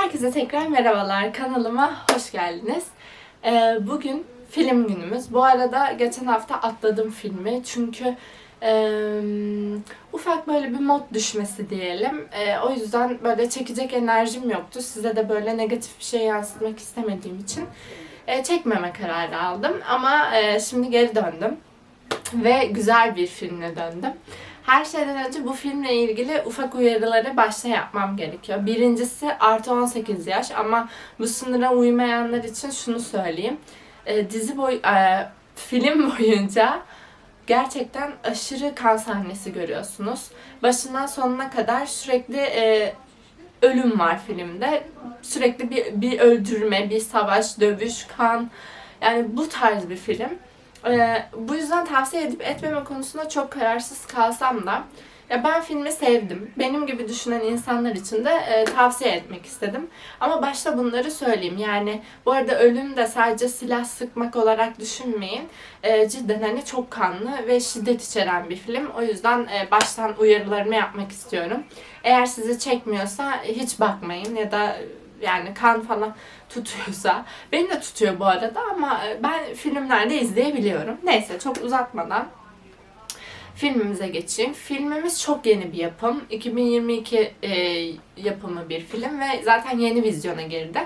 Herkese tekrar merhabalar. Kanalıma hoş geldiniz. Bugün film günümüz. Bu arada geçen hafta atladım filmi. Çünkü ufak böyle bir mod düşmesi diyelim. O yüzden böyle çekecek enerjim yoktu. Size de böyle negatif bir şey yansıtmak istemediğim için çekmeme kararı aldım. Ama şimdi geri döndüm. Ve güzel bir filmle döndüm. Her şeyden önce bu filmle ilgili ufak uyarıları başta yapmam gerekiyor. Birincisi artı 18 yaş ama bu sınıra uymayanlar için şunu söyleyeyim. Film boyunca gerçekten aşırı kan sahnesi görüyorsunuz. Başından sonuna kadar sürekli ölüm var filmde. Sürekli bir öldürme, bir savaş, dövüş, kan. Yani bu tarz bir film. Bu yüzden tavsiye edip etmeme konusunda çok kararsız kalsam da ya ben filmi sevdim. Benim gibi düşünen insanlar için de tavsiye etmek istedim. Ama başta bunları söyleyeyim. Yani bu arada ölüm de sadece silah sıkmak olarak düşünmeyin. Cidden hani çok kanlı ve şiddet içeren bir film. O yüzden baştan uyarılarımı yapmak istiyorum. Eğer sizi çekmiyorsa hiç bakmayın ya da yani kan falan tutuyorsa. Beni de tutuyor bu arada ama ben filmlerde izleyebiliyorum. Neyse çok uzatmadan filmimize geçeyim. Filmimiz çok yeni bir yapım. 2022 yapımı bir film ve zaten yeni vizyona girdi.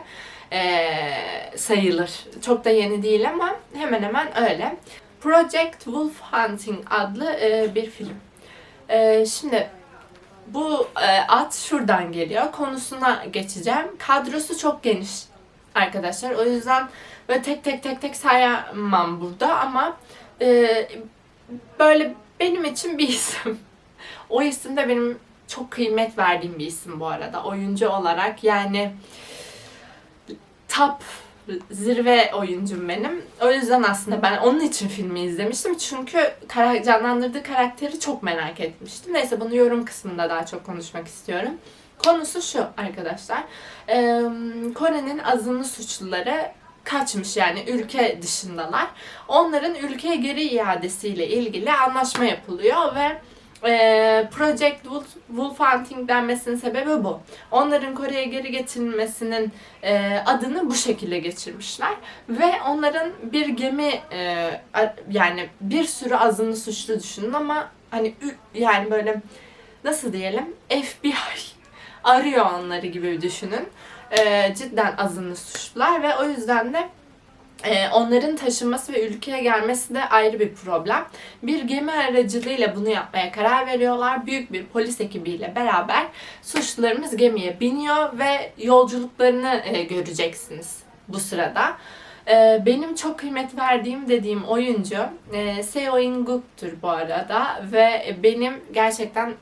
Sayılır. Çok da yeni değil ama hemen hemen öyle. Project Wolf Hunting adlı bir film. Şimdi bu ad şuradan geliyor. Konusuna geçeceğim. Kadrosu çok geniş arkadaşlar. O yüzden böyle tek tek sayamam burada ama böyle benim için bir isim. O isim de benim çok kıymet verdiğim bir isim bu arada. Oyuncu olarak yani top zirve oyuncum benim. O yüzden aslında ben onun için filmi izlemiştim. Çünkü canlandırdığı karakteri çok merak etmiştim. Neyse bunu yorum kısmında daha çok konuşmak istiyorum. Konusu şu arkadaşlar. Kore'nin azınlı suçluları kaçmış yani ülke dışındalar. Onların ülkeye geri iadesiyle ilgili anlaşma yapılıyor ve Project Wolf Hunting denmesinin sebebi bu. Onların Kore'ye geri getirilmesinin adını bu şekilde geçirmişler. Ve onların bir gemi yani bir sürü azınlı suçlu düşünün ama hani yani böyle nasıl diyelim FBI arıyor onları gibi düşünün. Cidden azınlı suçlular ve o yüzden de onların taşınması ve ülkeye gelmesi de ayrı bir problem. Bir gemi aracılığıyla bunu yapmaya karar veriyorlar. Büyük bir polis ekibiyle beraber suçlularımız gemiye biniyor ve yolculuklarını göreceksiniz bu sırada. Benim çok kıymet verdiğim dediğim oyuncu Seo In-guk'tur bu arada ve benim gerçekten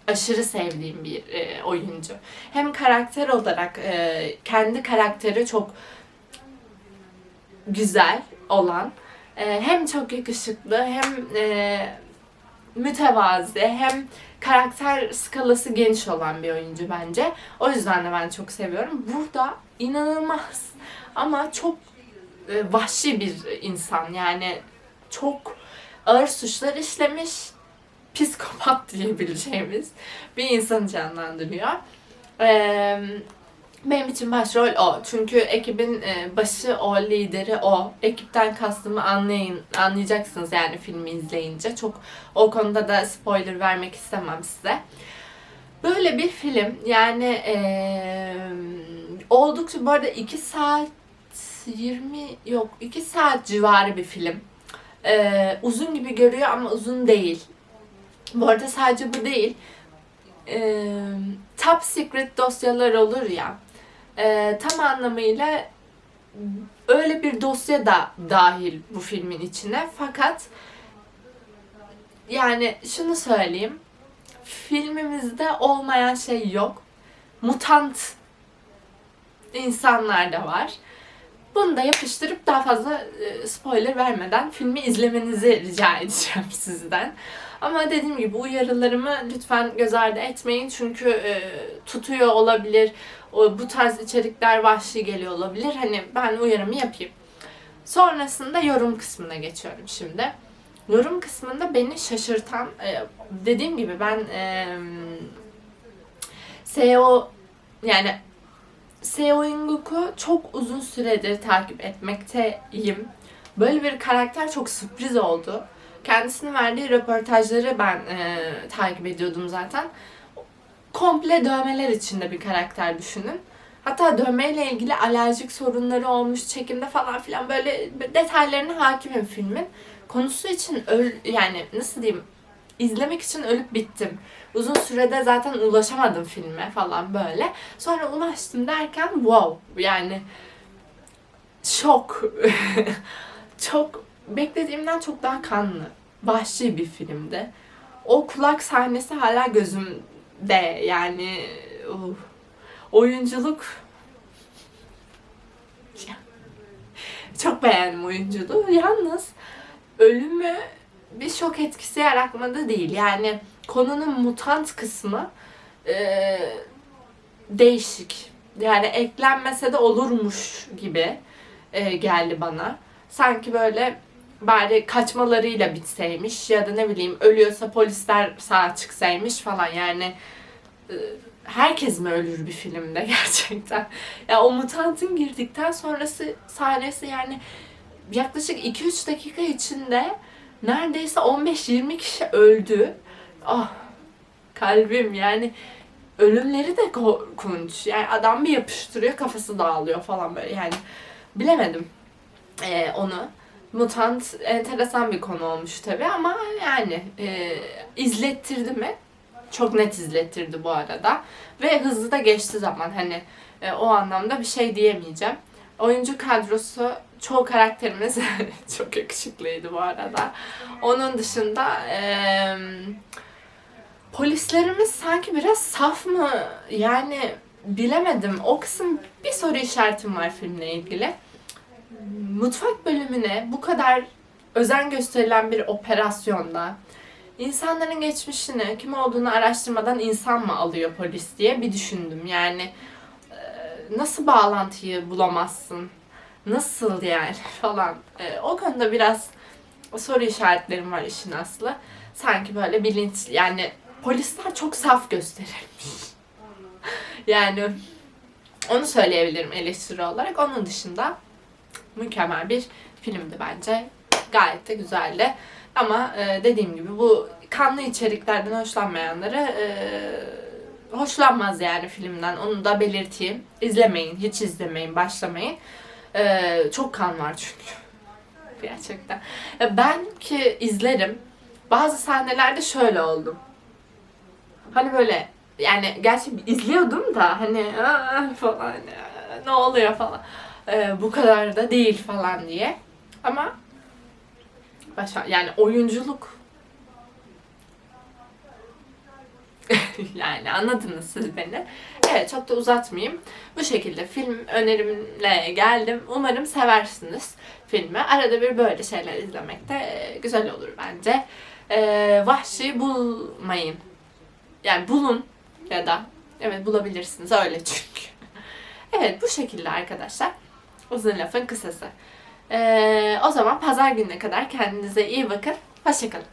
aşırı sevdiğim bir oyuncu. Hem karakter olarak kendi karakteri çok güzel olan, hem çok yakışıklı hem mütevazi hem karakter skalası geniş olan bir oyuncu bence. O yüzden de ben çok seviyorum. Burada inanılmaz ama çok vahşi bir insan. Yani çok ağır suçlar işlemiş, psikopat diyebileceğimiz bir insanı canlandırıyor. Benim için başrol o. Çünkü ekibin başı o, lideri o. Ekipten kastımı anlayacaksınız yani filmi izleyince. Çok o konuda da spoiler vermek istemem size. Böyle bir film yani oldukça bu arada 2 saat 2 saat civarı bir film. Uzun gibi görüyor ama uzun değil. Bu arada sadece bu değil. Top secret dosyalar olur ya. Tam anlamıyla öyle bir dosya da dahil bu filmin içine. Fakat yani şunu söyleyeyim. Filmimizde olmayan şey yok. Mutant insanlar da var. Bunu da yapıştırıp daha fazla spoiler vermeden filmi izlemenizi rica edeceğim sizden. Ama dediğim gibi uyarılarımı lütfen göz ardı etmeyin. Çünkü tutuyor olabilir. Bu tarz içerikler vahşi geliyor olabilir. Hani ben uyarımı yapayım. Sonrasında yorum kısmına geçiyorum şimdi. Yorum kısmında beni şaşırtan, dediğim gibi ben SEO yani Seo In-guk'u çok uzun süredir takip etmekteyim. Böyle bir karakter çok sürpriz oldu. Kendisinin verdiği röportajları ben takip ediyordum zaten. Komple dövmeler içinde bir karakter düşünün. Hatta dövmeyle ilgili alerjik sorunları olmuş çekimde falan filan, böyle detaylarına hakimim filmin. Konusu için yani nasıl diyeyim, izlemek için ölüp bittim. Uzun sürede zaten ulaşamadım filme falan böyle. Sonra ulaştım derken wow, yani şok. Çok beklediğimden çok daha kanlı, vahşi bir filmdi. O kulak sahnesi hala gözümde, yani oyunculuk, çok beğendim oyunculuğu. Yalnız ölümü bir şok etkisi yaratmadı değil. Yani konunun mutant kısmı değişik. Yani eklenmese de olurmuş gibi geldi bana. Sanki böyle bari kaçmalarıyla bitseymiş ya da ne bileyim ölüyorsa polisler sağ çıksaymış falan, yani herkes mi ölür bir filmde gerçekten? Ya o mutantın girdikten sonrası sahnesi, yani yaklaşık 2-3 dakika içinde neredeyse 15-20 kişi öldü. Ah, kalbim, yani ölümleri de korkunç. Yani adam bir yapıştırıyor, kafası dağılıyor falan böyle, yani bilemedim onu. Mutant enteresan bir konu olmuş tabii ama yani izlettirdi mi? Çok net izlettirdi bu arada. Ve hızlı da geçti zaman. Hani o anlamda bir şey diyemeyeceğim. Oyuncu kadrosu, çoğu karakterimiz çok yakışıklıydı bu arada. Onun dışında polislerimiz sanki biraz saf mı? Yani bilemedim. O kısım, bir soru işaretim var filmle ilgili. Mutfak bölümüne bu kadar özen gösterilen bir operasyonda insanların geçmişini, kim olduğunu araştırmadan insan mı alıyor polis diye bir düşündüm. Yani nasıl bağlantıyı bulamazsın? Nasıl yani falan. O konuda biraz soru işaretlerim var işin aslı. Sanki böyle bilinçli, yani polisler çok saf gösterilmiş. Yani onu söyleyebilirim eleştiri olarak. Onun dışında mükemmel bir filmdi bence. Gayet de güzeldi. Ama dediğim gibi bu kanlı içeriklerden hoşlanmayanları hoşlanmaz yani filmden. Onu da belirteyim. İzlemeyin, hiç izlemeyin, başlamayın. Çok kan var çünkü. Gerçekten. Ben ki izlerim. Bazı sahnelerde şöyle oldum. Hani böyle, yani gerçi izliyordum da hani falan, ne oluyor falan. Bu kadar da değil falan diye. Ama yani oyunculuk yani anladınız siz beni. Evet, çok da uzatmayayım. Bu şekilde film önerimle geldim. Umarım seversiniz filmi. Arada bir böyle şeyler izlemek de güzel olur bence. Vahşi bulmayın. Yani bulun ya da evet, bulabilirsiniz öyle çünkü. Evet, bu şekilde arkadaşlar. Uzun lafın kısası. O zaman pazar gününe kadar kendinize iyi bakın. Hoşça kalın.